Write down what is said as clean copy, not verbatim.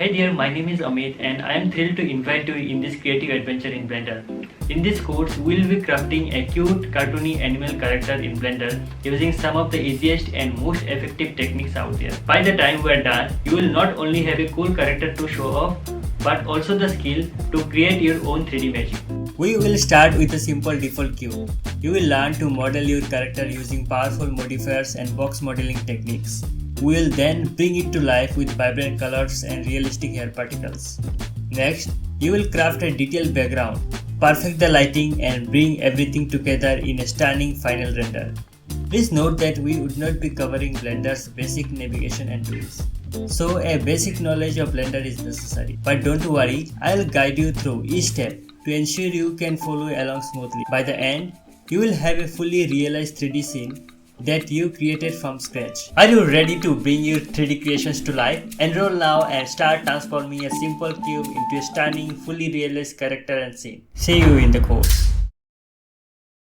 Hey there, my name is Amit and I am thrilled to invite you in this creative adventure in Blender. In this course, we will be crafting a cute, cartoony animal character in Blender using some of the easiest and most effective techniques out there. By the time we are done, you will not only have a cool character to show off, but also the skill to create your own 3D magic. We will start with a simple default cube. You will learn to model your character using powerful modifiers and box modeling techniques. We will then bring it to life with vibrant colors and realistic hair particles. Next, you will craft a detailed background, perfect the lighting and bring everything together in a stunning final render. Please note that we would not be covering Blender's basic navigation and tools. So a basic knowledge of Blender is necessary. But don't worry, I'll guide you through each step to ensure you can follow along smoothly. By the end, you will have a fully realized 3D scene that you created from scratch. Are you ready to bring your 3D creations to life? Enroll now and start transforming a simple cube into a stunning, fully realized character and scene. See you in the course.